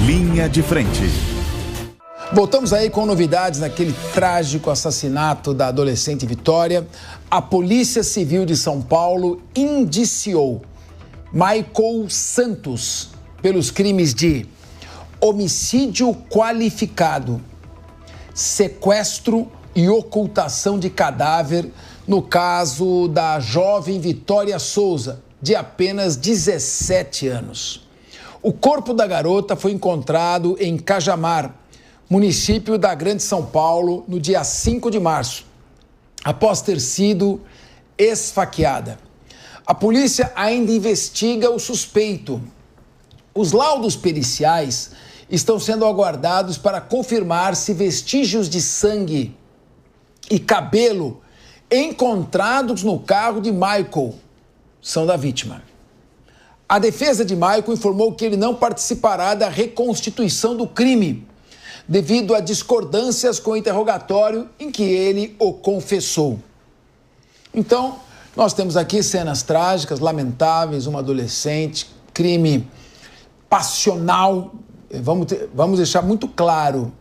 Linha de Frente. Voltamos aí com novidades naquele trágico assassinato da adolescente Vitória. A Polícia Civil de São Paulo indiciou Michael Santos pelos crimes de homicídio qualificado, sequestro e ocultação de cadáver no caso da jovem Vitória Souza, de apenas 17 anos. O corpo da garota foi encontrado em Cajamar, município da Grande São Paulo, no dia 5 de março, após ter sido esfaqueada. A polícia ainda investiga o suspeito. Os laudos periciais estão sendo aguardados para confirmar se vestígios de sangue e cabelo encontrados no carro de Michael são da vítima. A defesa de Michael informou que ele não participará da reconstituição do crime, devido a discordâncias com o interrogatório em que ele o confessou. Então, nós temos aqui cenas trágicas, lamentáveis, uma adolescente, crime passional. Vamos deixar muito claro,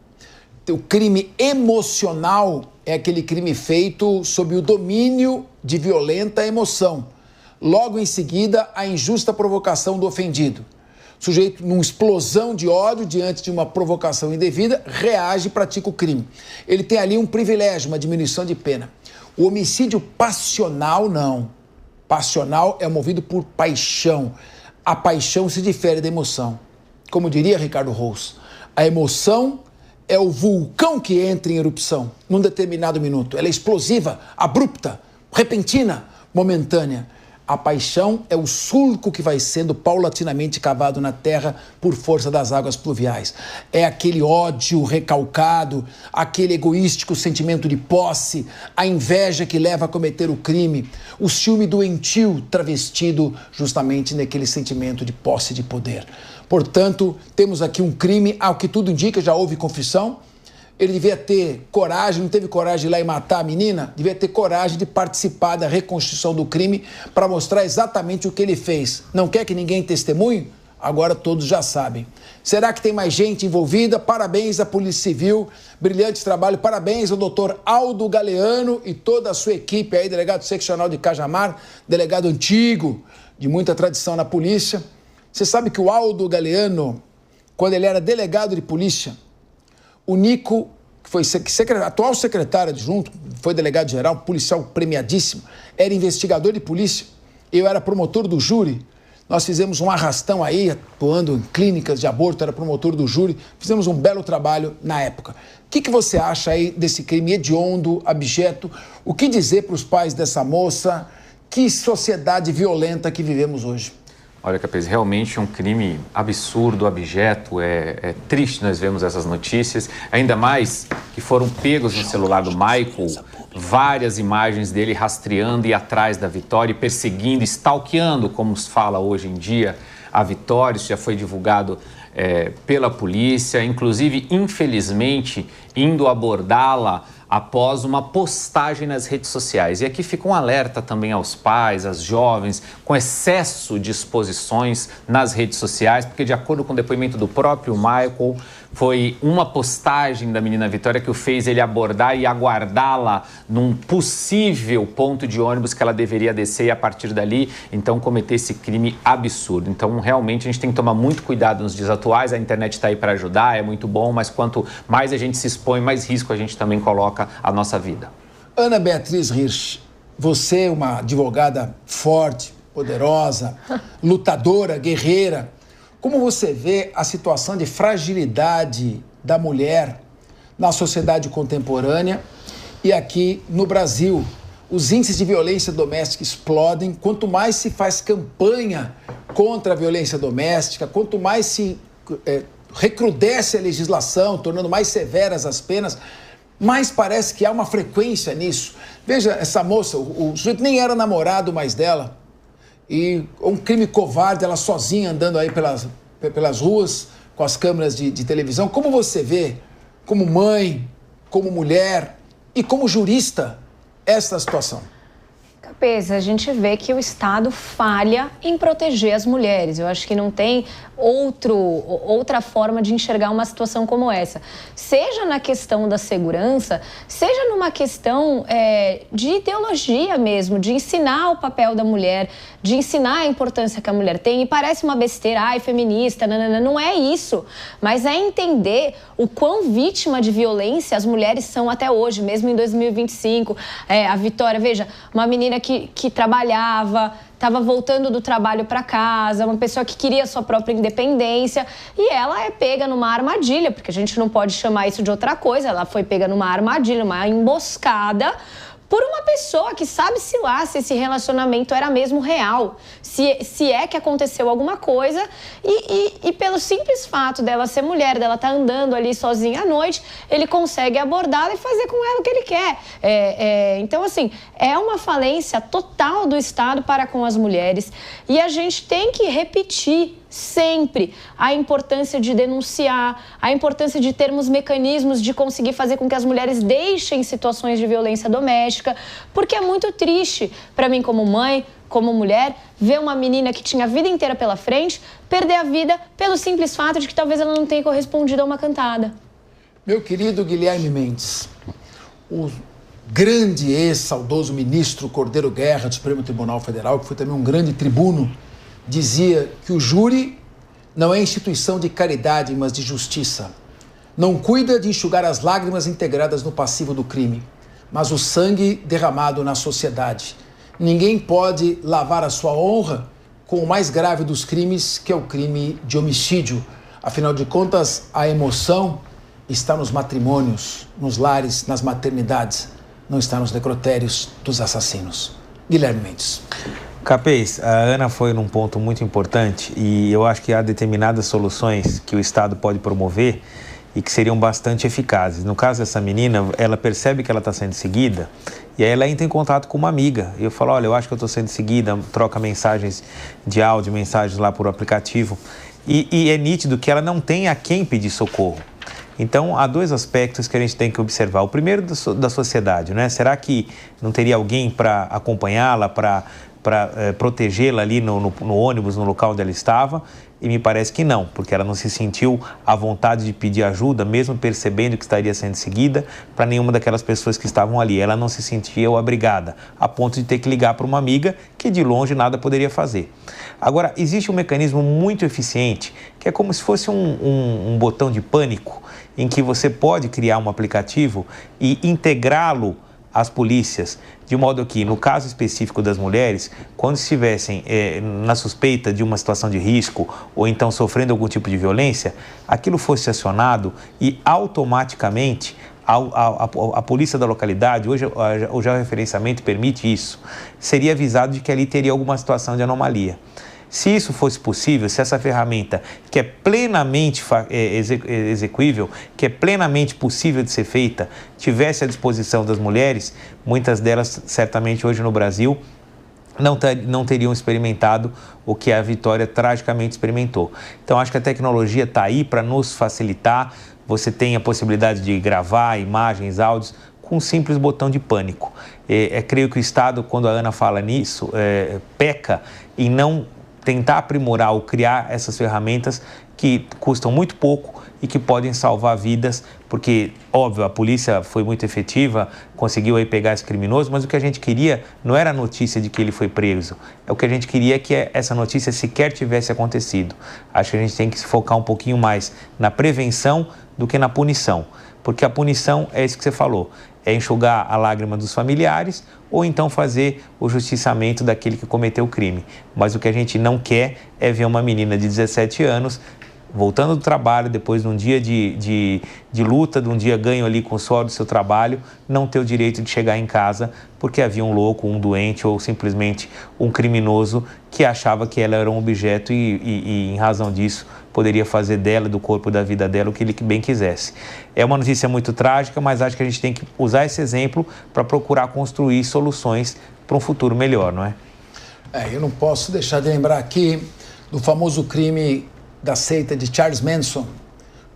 o crime emocional é aquele crime feito sob o domínio de violenta emoção. Logo em seguida, a injusta provocação do ofendido. O sujeito, numa explosão de ódio diante de uma provocação indevida, reage e pratica o crime. Ele tem ali um privilégio, uma diminuição de pena. O homicídio passional, não. Passional é movido por paixão. A paixão se difere da emoção. Como diria Ricardo Rous, a emoção é o vulcão que entra em erupção num determinado minuto. Ela é explosiva, abrupta, repentina, momentânea. A paixão é o sulco que vai sendo paulatinamente cavado na terra por força das águas pluviais. É aquele ódio recalcado, aquele egoístico sentimento de posse, a inveja que leva a cometer o crime, o ciúme doentio travestido justamente naquele sentimento de posse de poder. Portanto, temos aqui um crime, ao que tudo indica, já houve confissão. Ele devia ter coragem, não teve coragem de ir lá e matar a menina? Devia ter coragem de participar da reconstrução do crime para mostrar exatamente o que ele fez. Não quer que ninguém testemunhe? Agora todos já sabem. Será que tem mais gente envolvida? Parabéns à Polícia Civil, brilhante trabalho. Parabéns ao doutor Aldo Galeano e toda a sua equipe aí, delegado seccional de Cajamar, delegado antigo, de muita tradição na polícia. Você sabe que o Aldo Galeano, quando ele era delegado de polícia, o Nico, que foi atual secretário adjunto, foi delegado-geral, policial premiadíssimo, era investigador de polícia, eu era promotor do júri. Nós fizemos um arrastão aí, atuando em clínicas de aborto, era promotor do júri, fizemos um belo trabalho na época. O que você acha aí desse crime hediondo, abjeto? O que dizer para os pais dessa moça? Que sociedade violenta que vivemos hoje. Olha, Capês, realmente um crime absurdo, abjeto, é triste nós vemos essas notícias, ainda mais que foram pegos no celular do Michael várias imagens dele rastreando e atrás da Vitória, perseguindo, stalkeando, como se fala hoje em dia, a Vitória. Isso já foi divulgado pela polícia, inclusive, infelizmente, indo abordá-la após uma postagem nas redes sociais. E aqui fica um alerta também aos pais, às jovens, com excesso de exposições nas redes sociais, porque de acordo com o depoimento do próprio Michael, foi uma postagem da menina Vitória que o fez ele abordar e aguardá-la num possível ponto de ônibus que ela deveria descer e a partir dali, então, cometer esse crime absurdo. Então, realmente, a gente tem que tomar muito cuidado nos dias atuais. A internet está aí para ajudar, é muito bom, mas quanto mais a gente se expõe, mais risco a gente também coloca a nossa vida. Ana Beatriz Hirsch, você é uma advogada forte, poderosa, lutadora, guerreira. Como você vê a situação de fragilidade da mulher na sociedade contemporânea e aqui no Brasil? Os índices de violência doméstica explodem. Quanto mais se faz campanha contra a violência doméstica, quanto mais se recrudesce a legislação, tornando mais severas as penas, mais parece que há uma frequência nisso. Veja essa moça, o sujeito nem era namorado mais dela. E um crime covarde, ela sozinha andando aí pelas ruas com as câmeras de televisão. Como você vê, como mãe, como mulher e como jurista, essa situação? Capês, a gente vê que o Estado falha em proteger as mulheres. Eu acho que não tem outra forma de enxergar uma situação como essa. Seja na questão da segurança, seja numa questão de ideologia mesmo, de ensinar o papel da mulher, de ensinar a importância que a mulher tem. E parece uma besteira, ai, feminista, nanana. Não é isso. Mas é entender o quão vítima de violência as mulheres são até hoje, mesmo em 2025. A Vitória, veja, uma menina que trabalhava, estava voltando do trabalho para casa, uma pessoa que queria sua própria independência, e ela é pega numa armadilha, porque a gente não pode chamar isso de outra coisa, ela foi pega numa armadilha, uma emboscada, por uma pessoa que sabe-se lá se esse relacionamento era mesmo real, se é que aconteceu alguma coisa, e pelo simples fato dela ser mulher, dela estar andando ali sozinha à noite, ele consegue abordá-la e fazer com ela o que ele quer. Então, assim, é uma falência total do Estado para com as mulheres, e a gente tem que repetir sempre a importância de denunciar, a importância de termos mecanismos de conseguir fazer com que as mulheres deixem situações de violência doméstica, porque é muito triste para mim como mãe, como mulher, ver uma menina que tinha a vida inteira pela frente perder a vida pelo simples fato de que talvez ela não tenha correspondido a uma cantada. Meu querido Guilherme Mendes, o grande ex-saudoso ministro Cordeiro Guerra do Supremo Tribunal Federal, que foi também um grande tribuno, dizia que o júri não é instituição de caridade, mas de justiça. Não cuida de enxugar as lágrimas integradas no passivo do crime, mas o sangue derramado na sociedade. Ninguém pode lavar a sua honra com o mais grave dos crimes, que é o crime de homicídio. Afinal de contas, a emoção está nos matrimônios, nos lares, nas maternidades, não está nos necrotérios dos assassinos. Guilherme Mendes. Capês, a Ana foi num ponto muito importante e eu acho que há determinadas soluções que o Estado pode promover e que seriam bastante eficazes. No caso dessa menina, ela percebe que ela está sendo seguida e aí ela entra em contato com uma amiga. E eu falo, olha, eu acho que eu estou sendo seguida, troca mensagens de áudio, mensagens lá por aplicativo. E é nítido que ela não tem a quem pedir socorro. Então, há dois aspectos que a gente tem que observar. O primeiro da sociedade, né? Será que não teria alguém para acompanhá-la, para protegê-la ali no ônibus, no local onde ela estava? E me parece que não, porque ela não se sentiu à vontade de pedir ajuda, mesmo percebendo que estaria sendo seguida, para nenhuma daquelas pessoas que estavam ali. Ela não se sentia abrigada, a ponto de ter que ligar para uma amiga que de longe nada poderia fazer. Agora, existe um mecanismo muito eficiente, que é como se fosse um botão de pânico, em que você pode criar um aplicativo e integrá-lo às polícias, de modo que, no caso específico das mulheres, quando estivessem na suspeita de uma situação de risco ou então sofrendo algum tipo de violência, aquilo fosse acionado e automaticamente a polícia da localidade, hoje o georreferenciamento permite isso, seria avisado de que ali teria alguma situação de anomalia. Se isso fosse possível, se essa ferramenta, que é plenamente execuível, que é plenamente possível de ser feita, tivesse à disposição das mulheres, muitas delas, certamente hoje no Brasil, não teriam experimentado o que a Vitória tragicamente experimentou. Então, acho que a tecnologia está aí para nos facilitar. Você tem a possibilidade de gravar imagens, áudios, com um simples botão de pânico. Creio que o Estado, quando a Ana fala nisso, peca em não tentar aprimorar ou criar essas ferramentas que custam muito pouco e que podem salvar vidas, porque, óbvio, a polícia foi muito efetiva, conseguiu aí pegar esse criminoso, mas o que a gente queria não era a notícia de que ele foi preso, o que a gente queria é que essa notícia sequer tivesse acontecido. Acho que a gente tem que se focar um pouquinho mais na prevenção do que na punição, porque a punição é isso que você falou, é enxugar a lágrima dos familiares ou então fazer o justiçamento daquele que cometeu o crime. Mas o que a gente não quer é ver uma menina de 17 anos voltando do trabalho, depois de um dia de luta, de um dia ganho ali com o suor do seu trabalho, não ter o direito de chegar em casa porque havia um louco, um doente ou simplesmente um criminoso que achava que ela era um objeto e em razão disso, poderia fazer dela, do corpo, da vida dela, o que ele bem quisesse. É uma notícia muito trágica, mas acho que a gente tem que usar esse exemplo para procurar construir soluções para um futuro melhor, não é? Eu não posso deixar de lembrar aqui do famoso crime da seita de Charles Manson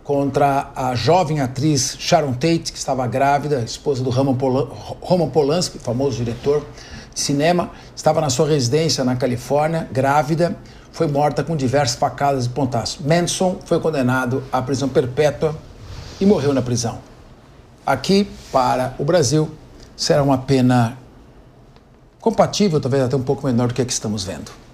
contra a jovem atriz Sharon Tate, que estava grávida, esposa do Roman Polanski, famoso diretor. cinema, estava na sua residência na Califórnia, grávida, foi morta com diversas facadas e pontaços. Manson foi condenado à prisão perpétua e morreu na prisão. Aqui, para o Brasil, será uma pena compatível, talvez até um pouco menor do que a que estamos vendo.